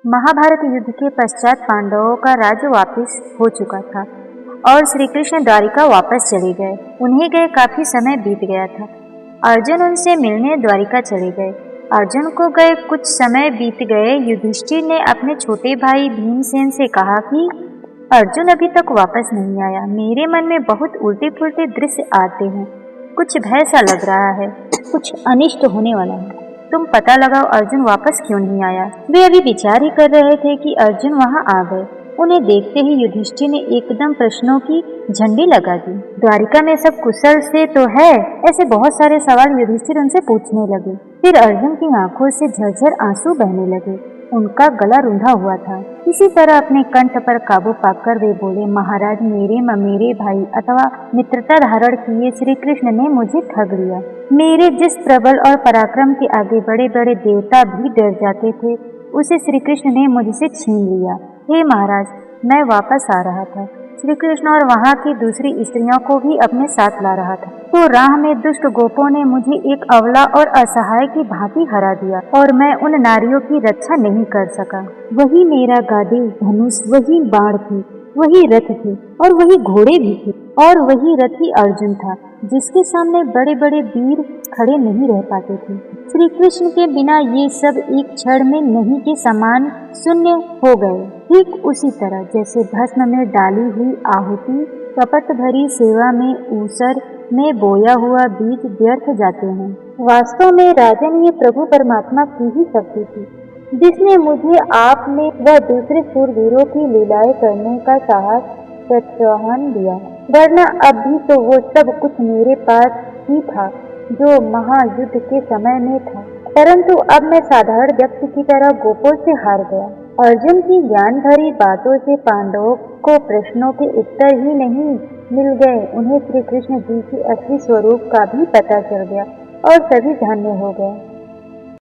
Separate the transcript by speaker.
Speaker 1: महाभारत युद्ध के पश्चात पांडवों का राज्य वापस हो चुका था और श्री कृष्ण द्वारिका वापस चले गए। उन्हें गए काफी समय बीत गया था। अर्जुन उनसे मिलने द्वारिका चले गए। अर्जुन को गए कुछ समय बीत गए। युधिष्ठिर ने अपने छोटे भाई भीमसेन से कहा कि अर्जुन अभी तक वापस नहीं आया। मेरे मन में बहुत उल्टे पुल्टे दृश्य आते हैं। कुछ भय सा लग रहा है, कुछ अनिष्ट होने वाला है। तुम पता लगाओ अर्जुन वापस क्यों नहीं आया। वे अभी विचार ही कर रहे थे कि अर्जुन वहां आ गए। उन्हें देखते ही युधिष्ठिर ने एकदम प्रश्नों की झंडी लगा दी। द्वारिका में सब कुशल से तो है? ऐसे बहुत सारे सवाल युधिष्ठिर उनसे पूछने लगे। फिर अर्जुन की आंखों से झरझर आंसू बहने लगे। उनका गला रूंधा हुआ था। इसी तरह अपने कंठ पर काबू पाकर वे बोले, महाराज, मेरे भाई अथवा मित्रता धारण किए श्री कृष्ण ने मुझे ठग लिया। मेरे जिस प्रबल और पराक्रम के आगे बड़े बड़े देवता भी डर जाते थे, उसे श्री कृष्ण ने मुझसे छीन लिया। हे महाराज, मैं वापस आ रहा था। श्री कृष्ण और वहाँ की दूसरी स्त्रियों को भी अपने साथ ला रहा था, तो राह में दुष्ट गोपों ने मुझे एक अबला और असहाय की भांति हरा दिया और मैं उन नारियों की रक्षा नहीं कर सका। वही मेरा गादी, धनुष, वही बाण थी, वही रथ थे और वही घोड़े भी थे और वही रथी अर्जुन था, जिसके सामने बड़े बड़े वीर खड़े नहीं रह पाते थे। श्री कृष्ण के बिना ये सब एक क्षण में नहीं के समान शून्य हो गए। ठीक उसी तरह जैसे भस्म में डाली हुई आहुति कपट भरी सेवा में ऊसर में बोया हुआ बीज व्यर्थ जाते हैं। वास्तव में राजन ये प्रभु परमात्मा की ही शक्ति थी, जिसने मुझे आप में व दूसरे शूरवीरों की लीलाएं करने का साहस प्रोत्साहन दिया। वरना अब भी तो वो सब कुछ मेरे पास ही था जो महायुद्ध के समय में था, परंतु अब मैं साधारण व्यक्ति की तरह गोपों से हार गया। अर्जुन की ज्ञान भरी बातों से पांडवों को प्रश्नों के उत्तर ही नहीं मिल गए, उन्हें श्री कृष्ण जी के असली स्वरूप का भी पता चल गया और सभी धन्य हो गए।